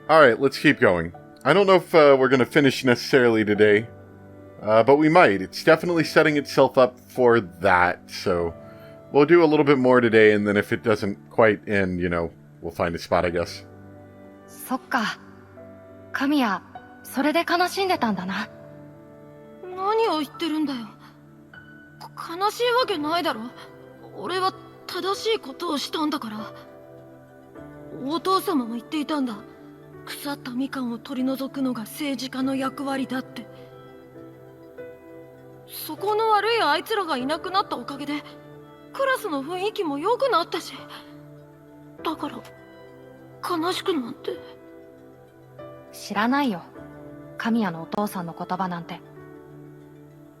Alright, let's keep going. I don't know if we're going to finish necessarily today, but we might. It's definitely setting itself up for that, so we'll do a little bit more today, and then if it doesn't quite end, we'll find a spot, I guess. そっか。神谷、それで悲しんでたんだな。何を言ってるんだよ。悲しいわけないだろ。俺は正しいことをしたんだから。お父様も言っていたんだ。腐ったみかんを取り除くのが政治家の役割だって。そこの悪いあいつらがいなくなったおかげでクラスの雰囲気も良くなったし、だから悲しくなんて。知らないよ、神谷のお父さんの言葉なんて。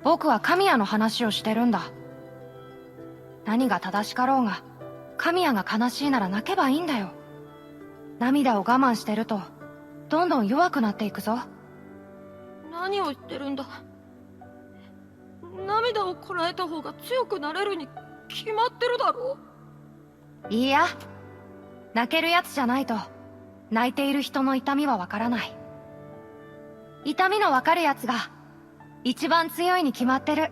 僕は神谷の話をしてるんだ。何が正しかろうが、神谷が悲しいなら泣けばいいんだよ。涙を我慢してるとどんどん弱くなっていくぞ。何を言ってるんだ。涙をこらえた方が強くなれるに決まってるだろ。いいや、泣けるやつじゃないと泣いている人の痛みはわからない。痛みのわかるやつが一番強いに決まってる。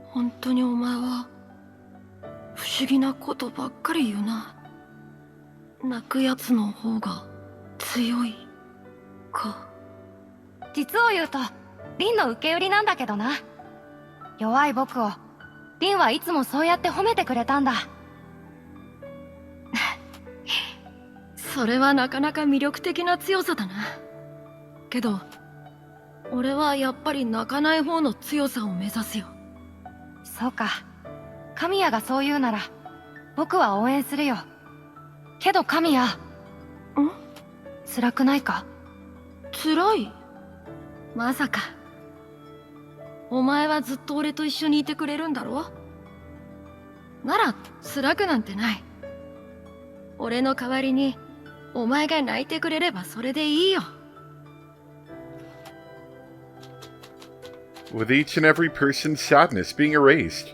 本当にお前は不思議なことばっかり言うな。泣くやつの方が強いか。実を言うとリンの受け売りなんだけどな。弱い僕をリンはいつもそうやって褒めてくれたんだ。それはなかなか魅力的な強さだな。けど俺はやっぱり泣かない方の強さを目指すよ。そうか、神谷がそう言うなら僕は応援するよ。けど神谷、辛くないか？辛い？まさか。お前はずっと俺と一緒にいてくれるんだろ？なら辛くなんてない。俺の代わりにお前が泣いてくれればそれでいいよ。With each and every person's sadness being erased,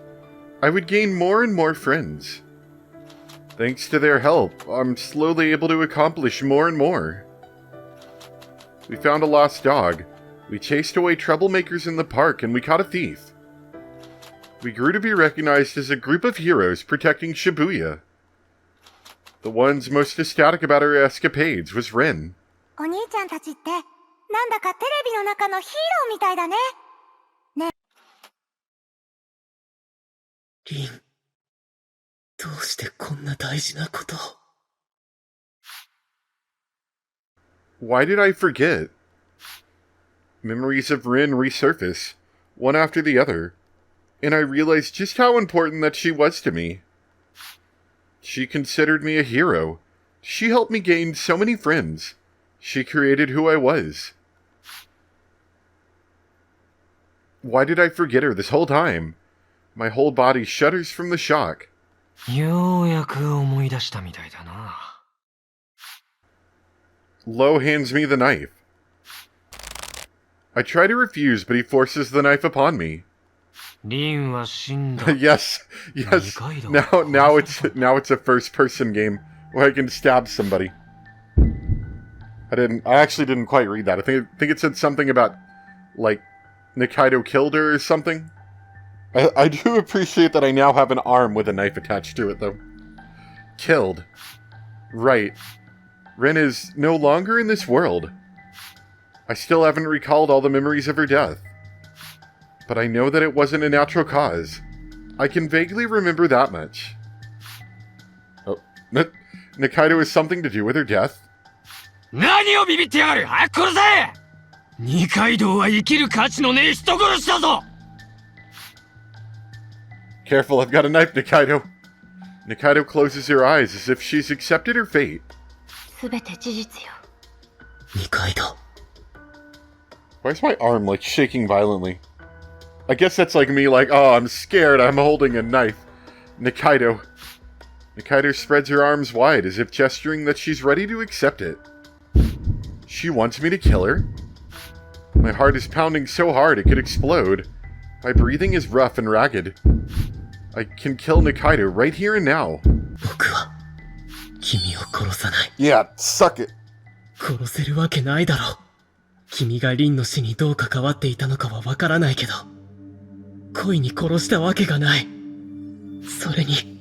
I would gain more and more friends. Thanks to their help, I'm slowly able to accomplish more and more. We found a lost dog. We chased away troublemakers in the park, and we caught a thief. We grew to be recognized as a group of heroes protecting Shibuya. The ones most ecstatic about our escapades was Rin. お兄ちゃんたちってなんだかテレビの中のヒーローみたいだね。ね。リン、どうしてこんな大事なことを。Why did I forget? Memories of Rin resurface, one after the other, and I realized just how important that she was to me. She considered me a hero. She helped me gain so many friends. She created who I was. Why did I forget her this whole time? My whole body shudders from the shock. ようやく思い出したみたいだな。Lo hands me the knife. I try to refuse, but he forces the knife upon me. リンは死んだ。yes. Now it's a first-person game where I can stab somebody. I actually didn't quite read that. I think it said something about, like, Nikaido killed her or something. I do appreciate that I now have an arm with a knife attached to it, though. Killed. Right. Rin is no longer in this world. I still haven't recalled all the memories of her death. But I know that it wasn't a natural cause. I can vaguely remember that much. Oh, Nikaido has something to do with her death? 何をビビってやがる！早く殺せ！二階堂は生きる価値のねえ人殺しだぞ！ Careful, I've got a knife, Nikaido. Nikaido closes her eyes as if she's accepted her fate. すべて事実よ。二階堂。 Why is my arm, like, shaking violently? I guess that's like me, like, oh, I'm scared, I'm holding a knife. Nikaido. Nikaido spreads her arms wide as if gesturing that she's ready to accept it. She wants me to kill her? My heart is pounding so hard it could explode. My breathing is rough and ragged. I can kill Nikaido right here and now. 僕は君を殺さない。Yeah, suck it. 殺せるわけないだろう。君がリンの死にどう関わっていたのかはわからないけど、恋に殺したわけがない。それに、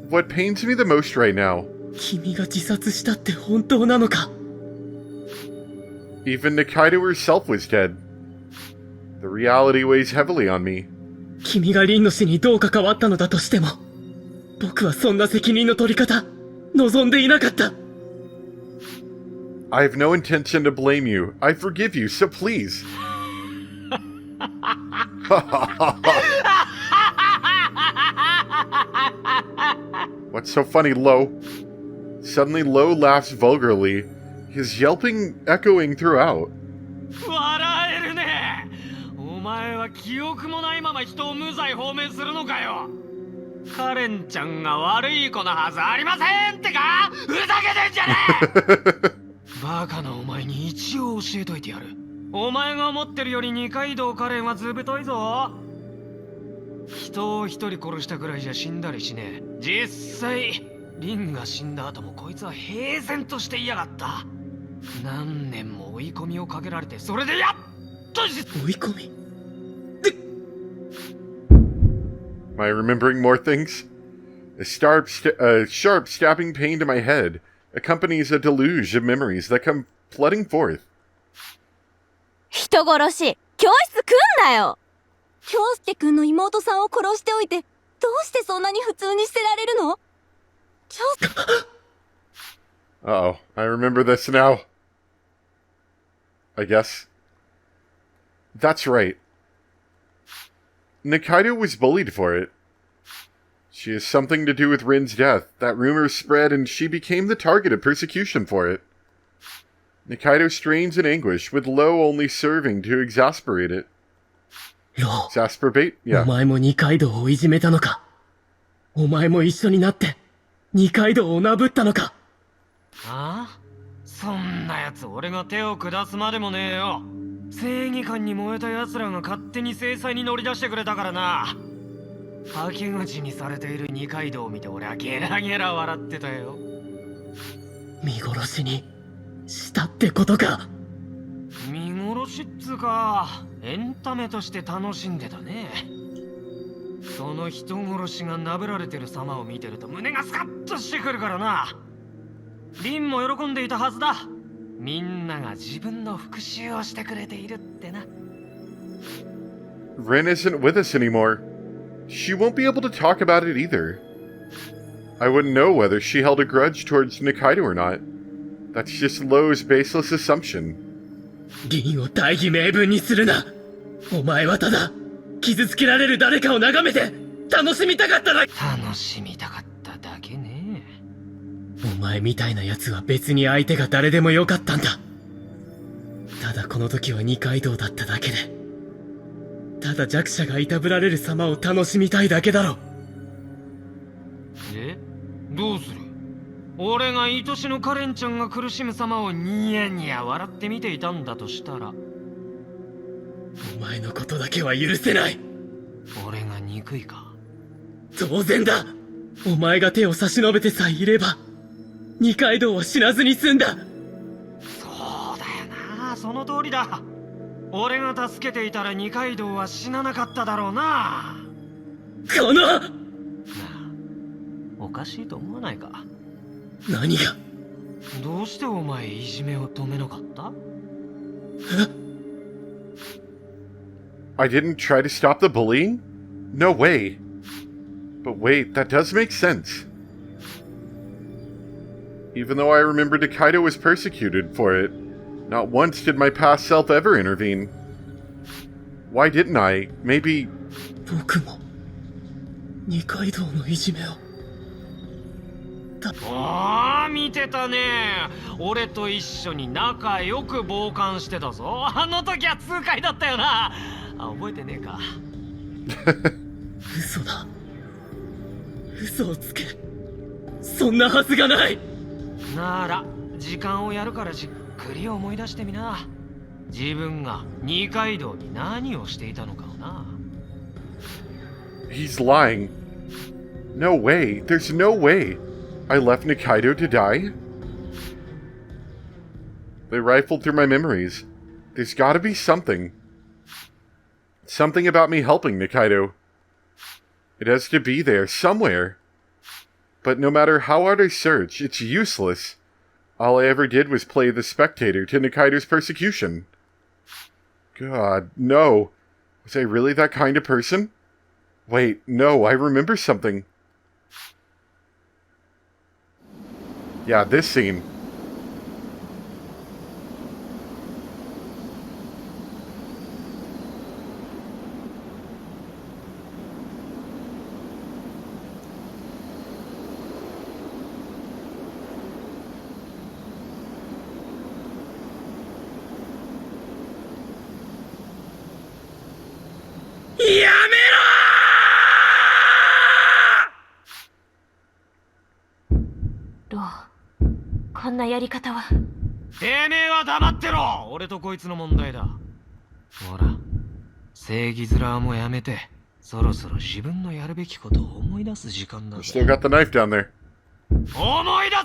What pains me the most right now, 君が自殺したって本当なのか？ even Nikaido herself was dead. The reality weighs heavily on me. 君がリンの死にどう関わったのだとしても、僕はそんな責任の取り方、望んでいなかった。I have no intention to blame you. I forgive you, so please. What's so funny, Lo? Suddenly, Lo laughs vulgarly, his yelping echoing throughout. 笑えるね。お前は記憶もないまま人を無罪放免するのかよ。カレンちゃんが悪い子なはずありませんってか。ふざけてんじゃねえ。バカなお前に一応教えといてやる。お前が思ってるより二階堂カレンはずぶといぞ。人を一人殺したくらいじゃ死んだりしねえ。実際リンが死んだ後もこいつは平然としていやがった。何年も追い込みをかけられて、それでやっと追い込み？ Am I remembering more things? A sharp stabbing pain to my head accompanies a deluge of memories that come flooding forth. 人殺し、教室来んなよ。京介くんの妹さんを殺しておいて、どうしてそんなに普通に捨てられるの？Uh-oh, I remember this now. I guess. That's right. Nikaido was bullied for it. She has something to do with Rin's death. That rumor spread and she became the target of persecution for it. Nikaido strains in anguish, with Lo only serving to exasperate it. ロ Exasperate? ー、 Yeah. お前も二階堂をいじめたのか？お前も一緒になって二階堂をなぶったのか？ああ、そんなやつ俺が手を下すまでもねえよ。正義感に燃えた奴らが勝手に制裁に乗り出してくれたからな。はけ口にされている二階堂を見て俺はゲラゲラ笑ってたよ。見殺しにしたってことか？見殺しっつうか、エンタメとして楽しんでたね。その人殺しがなぶられてる様を見てると胸がスカッとしてくるからな。リンも喜んでいたはずだ。みんなが自分の復讐をしてくれているってな。Rin isn't with us anymore. She won't be able to talk about it either. I wouldn't know whether she held a grudge towards Nikaido or not. That's just Lo's baseless assumption. リンを大義名分にするな。お前はただ傷つけられる誰かを眺めて楽しみたかっただけ。楽しみたかっただけね。お前みたいな奴は別に相手が誰でもよかったんだ。ただこの時は二階堂だっただけで、ただ弱者がいたぶられる様を楽しみたいだけだろ。え？どうする？俺が愛しのカレンちゃんが苦しむ様をニヤニヤ笑って見ていたんだとしたら。お前のことだけは許せない。俺が憎いか？当然だ。お前が手を差し伸べてさえいれば二階堂は死なずに済んだ。そうだよな、その通りだ。俺が助けていたら二階堂は死ななかっただろうな。このなあ、おかしいと思わないか？何が？どうしてお前いじめを止めなかった？ I didn't try to stop the bullying? No way. But wait, that does make sense. Even though I remember Nikaido was persecuted for it, not once did my past self ever intervene. Why didn't I? Maybe... 僕も二階堂のいじめを。ああ、見てたね。俺と一緒に仲良く傍観してたぞ。あの時は痛快だったよな。あ、覚えてねえか？嘘だ。嘘をつけ。そんなはずがない。なら時間をやるからじっくり思い出してみな。自分が二階堂に何をしていたのかをな。 He's lying. No way. There's no way. I left Nikaido to die? They rifled through my memories. There's gotta be something. Something about me helping Nikaido. It has to be there, somewhere. But no matter how hard I search, it's useless. All I ever did was play the spectator to Nikaido's persecution. God, no. Was I really that kind of person? Wait, no, I remember something. Yeah, this scene.こんなやり方は。てめえは黙ってろ。俺とこいつの問題だ。ほら、正義面もやめて、そろそろ自分のやるべきことを思い出す時間だ。 Still got the knife down there. 思い出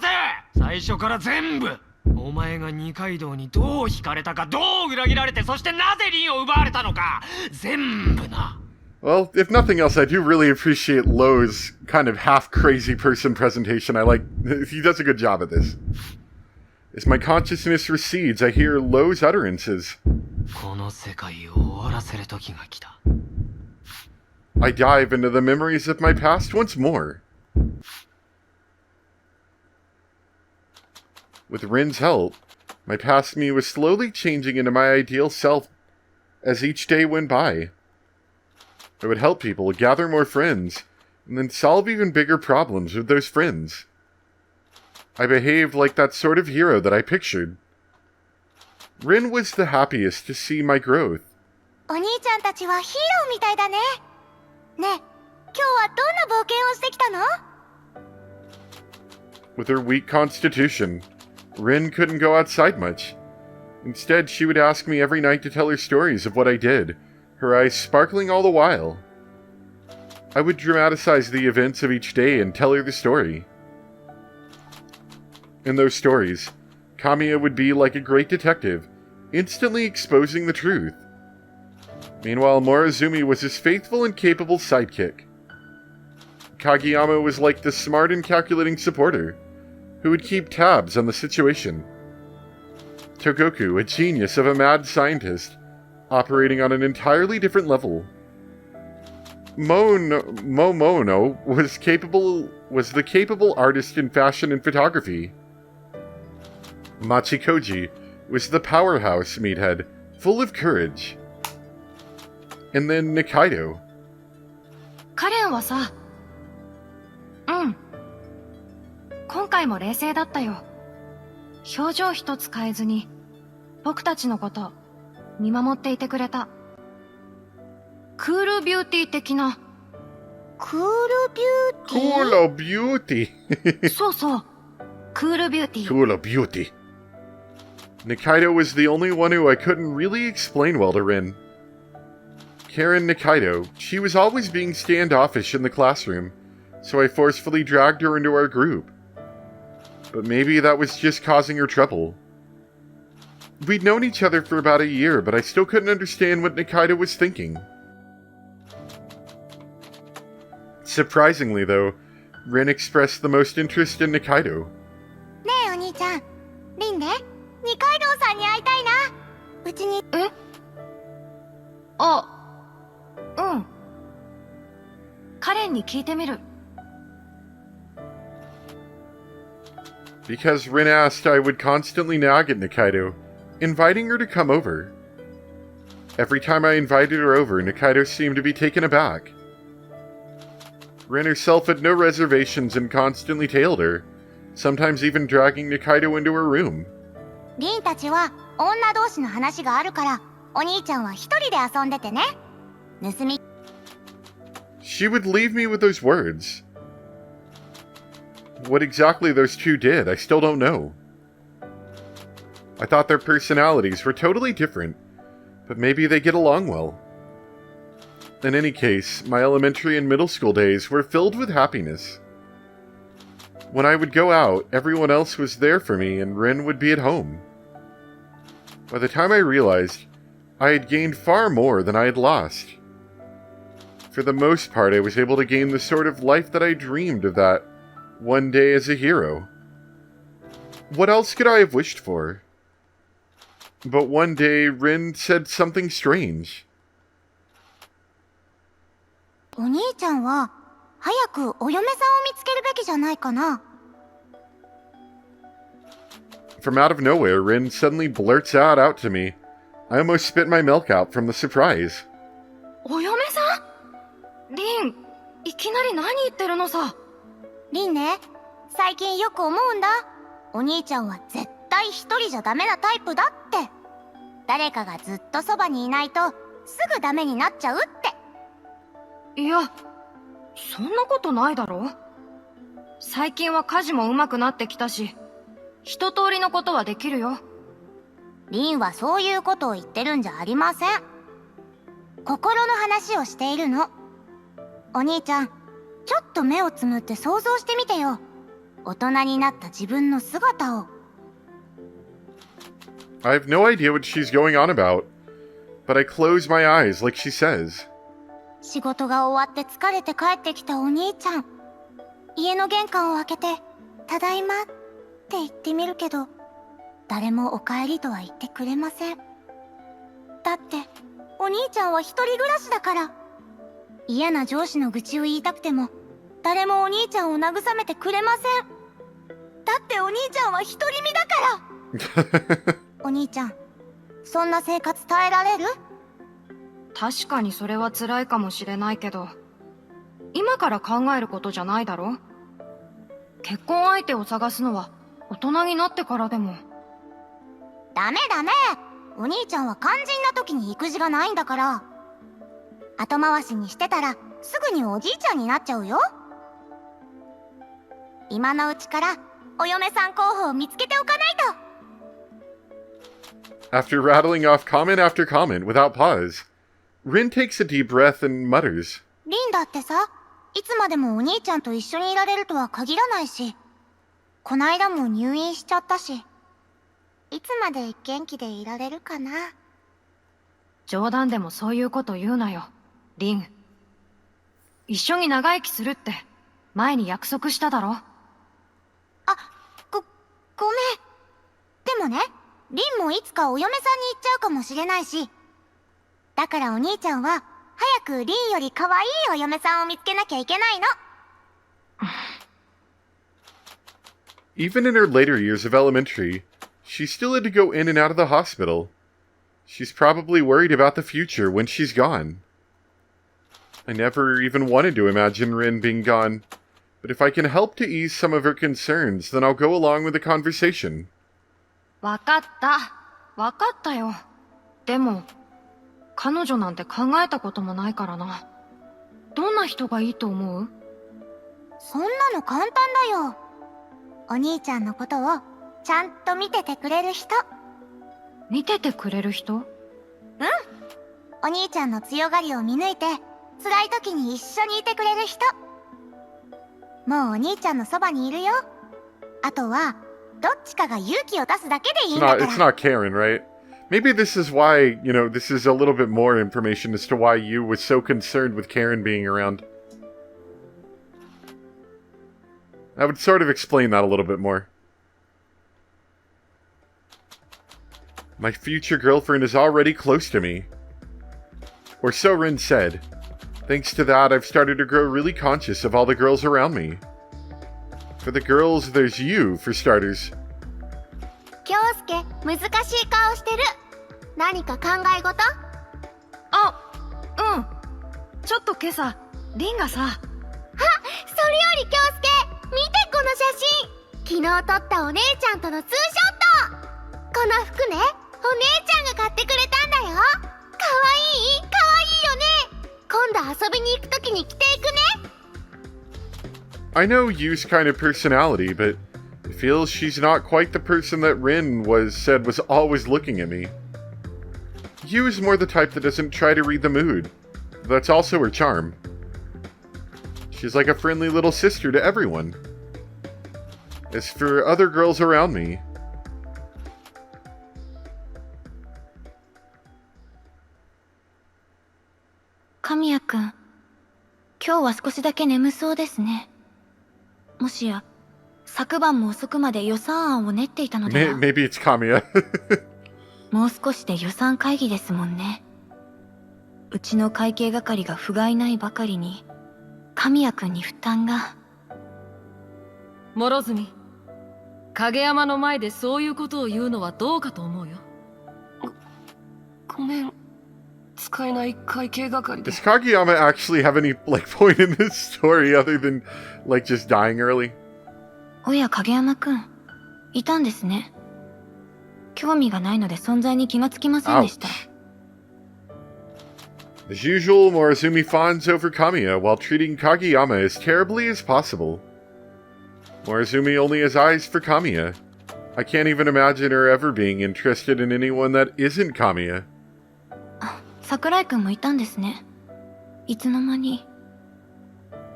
せ。最初から全部。お前が二階堂にどう惹かれたか、どう裏切られて、そしてなぜ凛を奪われたのか、全部な。 Well, if nothing else, I do really appreciate Lowe's kind of half-crazy person presentation. He does a good job at this. As my consciousness recedes, I hear Lowe's utterances. この世界を終わらせる時が来た。 I dive into the memories of my past once more. With Rin's help, my past me was slowly changing into my ideal self as each day went by. I would help people, gather more friends, and then solve even bigger problems with those friends. I behaved like that sort of hero that I pictured. Rin was the happiest to see my growth. お兄ちゃんたちはヒーローみたいだね。ねえ、今日はどんな冒険をしてきたの？ With her weak constitution, Rin couldn't go outside much. Instead, she would ask me every night to tell her stories of what I did, her eyes sparkling all the while. I would dramatize the events of each day and tell her the story. In those stories, Kamiya would be like a great detective, instantly exposing the truth. Meanwhile, Morizumi was his faithful and capable sidekick. Kageyama was like the smart and calculating supporter, who would keep tabs on the situation. Togoku, a genius of a mad scientist, operating on an entirely different level. Momono was the capable artist in fashion and photography. Machikoji was the powerhouse meathead, full of courage. And then Nikaido. カレンはさ、今回も冷静だったよ。表情一つ変えずに僕たちのこと見守っていてくれた。クールビューティー的な。クールビューティー？ Cool beauty. そうそう、クールビューティー。 Cool beauty. Nikaido was the only one who I couldn't really explain well to Rin. Karen Nikaido, she was always being standoffish in the classroom, so I forcefully dragged her into our group. But maybe that was just causing her trouble. We'd known each other for about a year, but I still couldn't understand what Nikaido was thinking. Surprisingly, though, Rin expressed the most interest in Nikaido. ねえお兄ちゃん、リンね、二階堂さんに会いたいな。うちに。え？あ、うん。カレンに聞いてみる。Because Rin asked, I would constantly nag at Nikaido, inviting her to come over. Every time I invited her over, Nikaido seemed to be taken aback. Rin herself had no reservations and constantly tailed her, sometimes even dragging Nikaido into her room. リンたちは女同士の話があるから、お兄ちゃんは一人で遊んでてね。盗み。She would leave me with those words. What exactly those two did, I still don't know. I thought their personalities were totally different, but maybe they get along well. In any case, my elementary and middle school days were filled with happiness. When I would go out, everyone else was there for me and Rin would be at home. By the time I realized, I had gained far more than I had lost. For the most part, I was able to gain the sort of life that I dreamed of that one day as a hero. What else could I have wished for? But one day, Rin said something strange. お兄ちゃんは早くお嫁さんを見つけるべきじゃないかな。 From out of nowhere, Rin suddenly blurts out to me. I almost spit my milk out from the surprise. お嫁さん？リン、いきなり何言ってるのさ。リンね、最近よく思うんだ。お兄ちゃんは絶対一人じゃダメなタイプだって。誰かがずっとそばにいないとすぐダメになっちゃうって。いや、そんなことないだろ。最近は家事も上手くなってきたし、一通りのことはできるよ。リンはそういうことを言ってるんじゃありません。心の話をしているの。お兄ちゃん、ちょっと目をつむって想像してみてよ。大人になった自分の姿を。I have no idea what she's going on about, but I close my eyes like she says. 仕事が終わって疲れて帰ってきたお兄ちゃん。家の玄関を開けて、ただいまって言ってみるけど、誰もお帰りとは言ってくれません。だって、お兄ちゃんは一人暮らしだから。嫌な上司の愚痴を言いたくても、誰もお兄ちゃんを慰めてくれません。だってお兄ちゃんは独り身だから。お兄ちゃん、そんな生活耐えられる？確かにそれは辛いかもしれないけど、今から考えることじゃないだろ。結婚相手を探すのは大人になってからでも。ダメダメ。お兄ちゃんは肝心な時に育児がないんだから。後回しにしてたらすぐにおじいちゃんになっちゃうよ。今のうちからお嫁さん候補を見つけておかないと。 After rattling off comment after comment without pause, Rin takes a deep breath and mutters. リンだってさ、いつまでもお兄ちゃんと一緒にいられるとは限らないし、こないだも入院しちゃったし、いつまで元気でいられるかな。冗談でもそういうこと言うなよ、リン。一緒に長生きするって前に約束しただろ。ごめん。でもね、リンもいつかお嫁さんに行っちゃうかもしれないし、だからお兄ちゃんは早くリンより可愛いお嫁さんを見つけなきゃいけないの。Even in her later years of elementary, she still had to go in and out of the hospital. She's probably worried about the future when she's gone. I never even wanted to imagine Rin being gone, but if I can help to ease some of her concerns, then I'll go along with the conversation. わかったよ。でも、彼女なんて考えたこともないからな。どんな人がいいと思う？そんなの簡単だよ。お兄ちゃんのことをちゃんと見ててくれる人。見ててくれる人？お兄ちゃんの強がりを見抜いて、辛い時に一緒にいてくれる人。もうお兄ちゃんのそばにいるよ。あとは、どっちかが勇気を出すだけでいいんだから。It's not Karen, right? Maybe this is why, this is a little bit more information as to why you was so concerned with Karen being around. That would sort of explain that a little bit more. My future girlfriend is already close to me. Or so Rin said. Thanks to that, I've started to grow really conscious of all the girls around me. For the girls, there's you, for starters. 京介、難しい顔してる。何か考え事？ちょっと今朝、リンがさ。それより京介、見てこの写真。昨日撮ったお姉ちゃんとのツーショット。この服ね、お姉ちゃんが買ってくれたんだよ。かわいいよね。今度遊びに行くときに着ていくね。I know Yu's kind of personality, but I feel she's not quite the person that Rin said was always looking at me. Yu is more the type that doesn't try to read the mood. That's also her charm. She's like a friendly little sister to everyone. As for other girls around me,神谷くん、今日は少しだけ眠そうですね。もしや、昨晩も遅くまで予算案を練っていたのでは。maybe it's Kamiya. もう少しで予算会議ですもんね。うちの会計係が不甲斐ないばかりに、神谷くんに負担が。諸角、影山の前でそういうことを言うのはどうかと思うよ。ごめん、使えない会計係で。Does Kageyama actually have any, like, point in this story other than, like, just dying early? おや影山くん、いたんですね。興味がないので存在に気がつきませんでした。As usual, Morozumi fawns over Kamiya while treating Kageyama as terribly as possible. Morozumi only has eyes for Kamiya. I can't even imagine her ever being interested in anyone that isn't Kamiya. 桜井くんもいたんですね。いつの間に。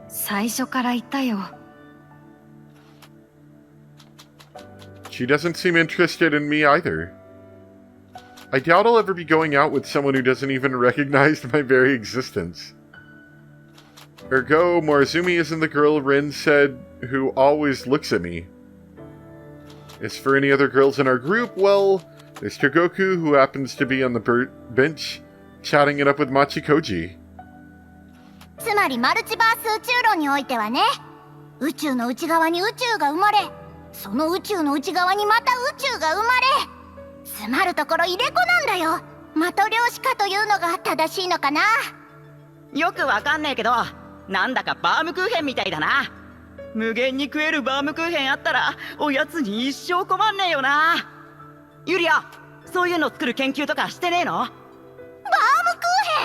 最初からいたよ。She doesn't seem interested in me either. I doubt I'll ever be going out with someone who doesn't even recognize my very existence. Ergo, Morozumi isn't the girl Rin said who always looks at me. As for any other girls in our group, well, there's Togoku who happens to be on the bench, chatting it up with Machikoji. つまりマルチバース宇宙論においてはね、宇宙の内側に宇宙が生まれ、その宇宙の内側にまた宇宙が生まれ、詰まるところ入れ子なんだよ。的量子化というのが正しいのかな。よくわかんねえけど、なんだかバームクーヘンみたいだな。無限に食えるバームクーヘンあったらおやつに一生困んねえよな。ユリア、そういうの作る研究とかしてねえの？バームク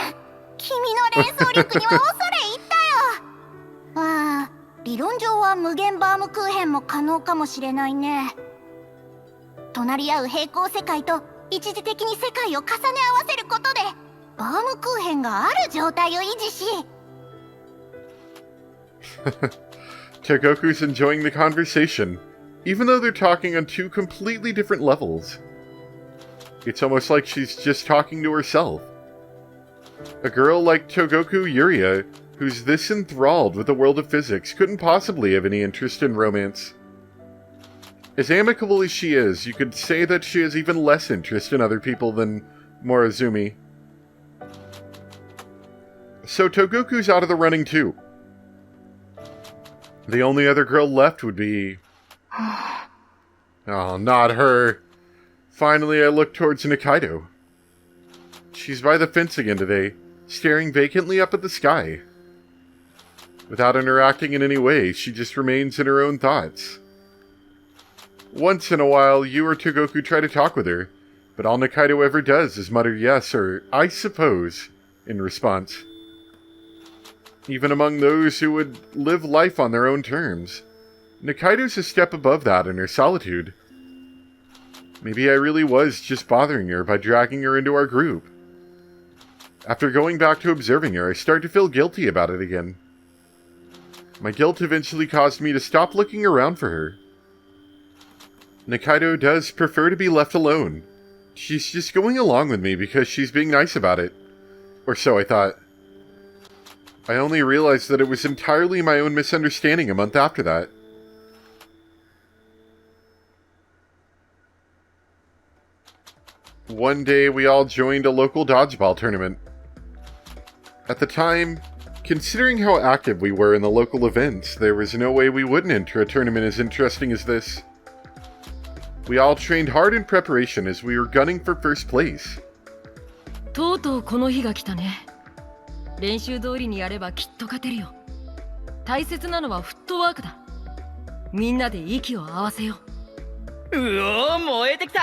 ーヘン、君の連想力には恐れ入ったよ。まあ理論上は無限バームクーヘンも可能かもしれないね。隣り合う平行世界と一時的に世界を重ね合わせることでバームクーヘンがある状態を維持し。Togoku's enjoying the conversation, even though they're talking on two completely different levels. It's almost like she's just talking to herself. A girl like Togoku Yuria, who's this enthralled with the world of physics, couldn't possibly have any interest in romance. As amicable as she is, you could say that she has even less interest in other people than Morozumi. So Togoku's out of the running too. The only other girl left would be... Oh, not her. Finally, I look towards Nikaido. She's by the fence again today, staring vacantly up at the sky. Without interacting in any way, she just remains in her own thoughts. Once in a while, you or Togoku try to talk with her, but all Nikaido ever does is mutter yes or I suppose in response. Even among those who would live life on their own terms, Nikaido's a step above that in her solitude. Maybe I really was just bothering her by dragging her into our group. After going back to observing her, I start to feel guilty about it again. My guilt eventually caused me to stop looking around for her. Nikaido does prefer to be left alone. She's just going along with me because she's being nice about it. Or so I thought. I only realized that it was entirely my own misunderstanding a month after that. One day, we all joined a local dodgeball tournament. At the time, considering how active we were in the local events, there was no way we wouldn't enter a tournament as interesting as this. We all trained hard in preparation as we were gunning for first place. とうとうこの日が来たね。練習通りにやればきっと勝てるよ。大切なのはフットワークだ。みんなで息を合わせよう。うおー、燃えてきた。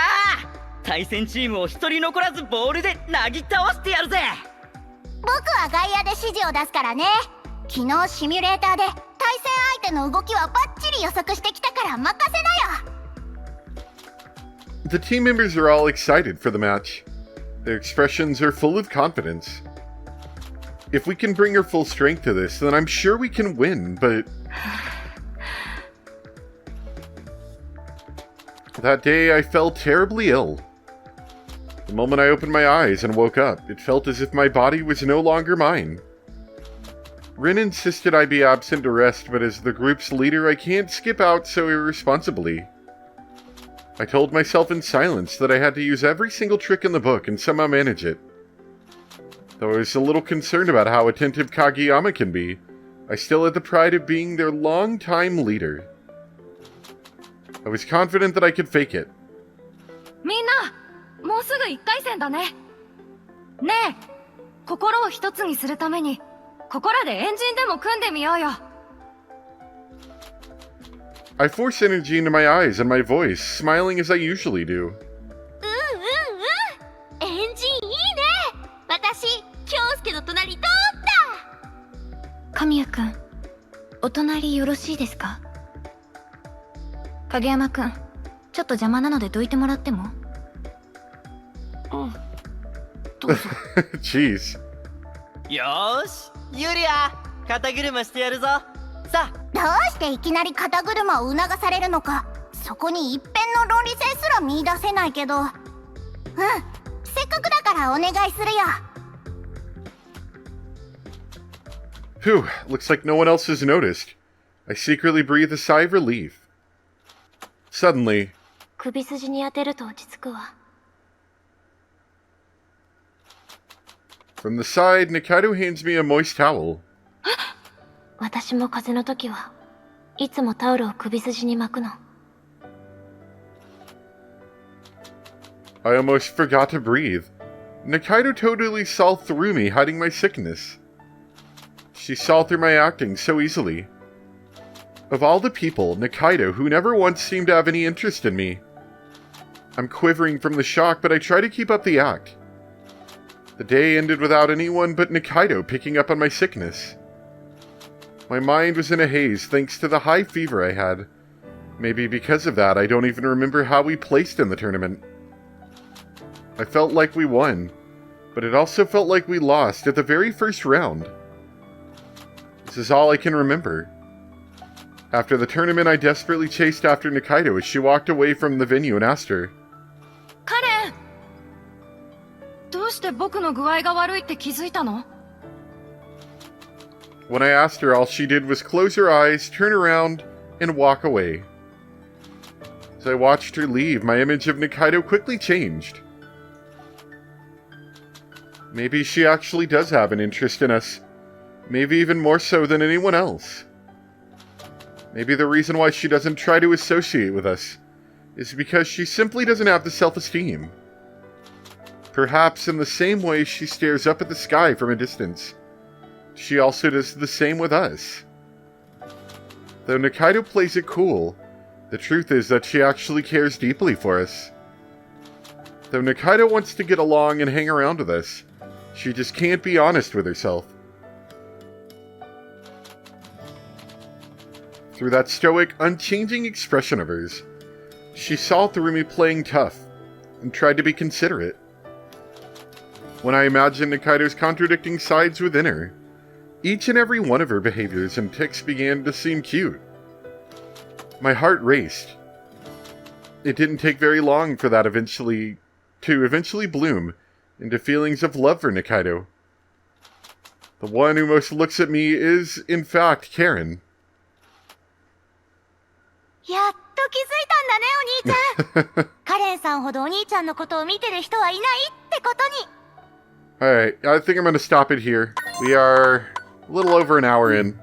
対戦チームを一人残らずボールでなぎ倒してやるぜ。僕は外野で指示を出すからね。昨日シミュレーターで対戦相手の動きはバッチリ予測してきたから任せなよ。The team members are all excited for the match. Their expressions are full of confidence. If we can bring our full strength to this, then I'm sure we can win, but... That day, I fell terribly ill. The moment I opened my eyes and woke up, it felt as if my body was no longer mine. Rin insisted I be absent to rest, but as the group's leader, I can't skip out so irresponsibly. I told myself in silence that I had to use every single trick in the book and somehow manage it. Though I was a little concerned about how attentive Kageyama can be, I still had the pride of being their long-time leader. I was confident that I could fake it. みんな、もうすぐ1回戦だね。ねえ、心を一つにするために、ここらでエンジンでも組んでみようよ。I forced energy into my eyes and my voice, smiling as I usually do. エンジンいいね。私、京介の隣通った神谷くん、お隣よろしいですか？影山くん、ちょっと邪魔なのでどいてもらっても？うん。どうぞ。Jeez. よーし、ユリア、肩車してやるぞ。さあ。どうしていきなり肩車を促されるのか、そこに一辺の論理性すら見出せないけど。うん、せっかくだからお願いするよ。Phew, looks like no one else has noticed. I secretly breathe a sigh of relief. Suddenly, 首筋に当てると落ち着くわ。from the side, Nikaido hands me a moist towel. 私も風邪の時はいつもタオルを首筋に巻くの。I almost forgot to breathe. Nikaido totally saw through me hiding my sickness. She saw through my acting so easily. Of all the people, Nikaido, who never once seemed to have any interest in me. I'm quivering from the shock, but I try to keep up the act. The day ended without anyone but Nikaido picking up on my sickness. My mind was in a haze thanks to the high fever I had. Maybe because of that, I don't even remember how we placed in the tournament. I felt like we won, but it also felt like we lost at the very first round. This is all I can remember. After the tournament, I desperately chased after Nikaido as she walked away from the venue and asked her, カレン、どうして僕の具合が悪いって気づいたの？ When I asked her, all she did was close her eyes, turn around, and walk away. As I watched her leave, my image of Nikaido quickly changed. Maybe she actually does have an interest in us. Maybe even more so than anyone else. Maybe the reason why she doesn't try to associate with us is because she simply doesn't have the self-esteem. Perhaps in the same way she stares up at the sky from a distance, she also does the same with us. Though Nikaido plays it cool, the truth is that she actually cares deeply for us. Though Nikaido wants to get along and hang around with us, she just can't be honest with herself. Through that stoic, unchanging expression of hers, she saw through me playing tough and tried to be considerate. When I imagined Nikaido's contradicting sides within her, each and every one of her behaviors and tics began to seem cute. My heart raced. It didn't take very long for that to eventually bloom into feelings of love for Nikaido. The one who most looks at me is, in fact, Karen. やっと気づいたんだね、お兄ちゃん。カレンさんほどお兄ちゃんのことを見てる人はいないってことに。Alright, I think I'm going to stop it here. We are a little over an hour in.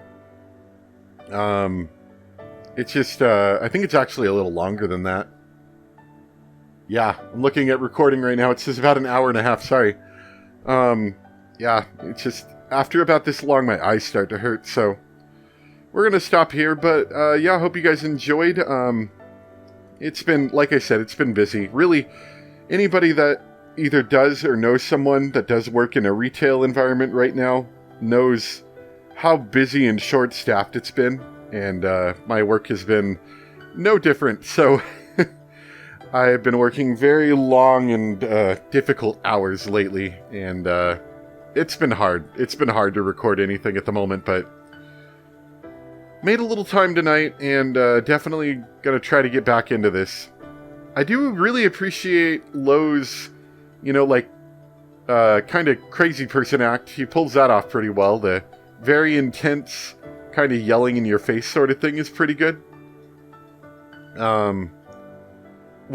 It's just, I think it's actually a little longer than that. Yeah, I'm looking at recording right now. It says about an hour and a half, sorry. Yeah, it's just, after about this long, my eyes start to hurt, so we're going to stop here, but, yeah, I hope you guys enjoyed. It's been, like I said, it's been busy. Really, anybody that either does or knows someone that does work in a retail environment right now knows how busy and short-staffed it's been, and my work has been no different, so I've been working very long and difficult hours lately, and it's been hard. It's been hard to record anything at the moment, but made a little time tonight, and definitely gonna try to get back into this. I do really appreciate Lowe's, you know, like, kind of crazy person act. He pulls that off pretty well. The very intense, kind of yelling in your face sort of thing is pretty good. We're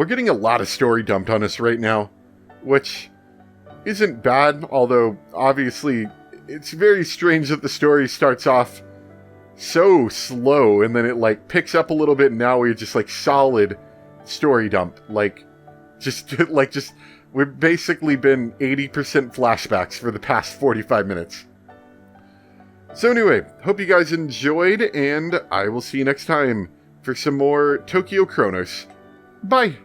getting a lot of story dumped on us right now, which isn't bad, although obviously it's very strange that the story starts off so slow and then it like picks up a little bit and now we're just like solid story dump. We've basically been 80% flashbacks for the past 45 minutes. So anyway, hope you guys enjoyed, and I will see you next time for some more Tokyo Chronos. Bye!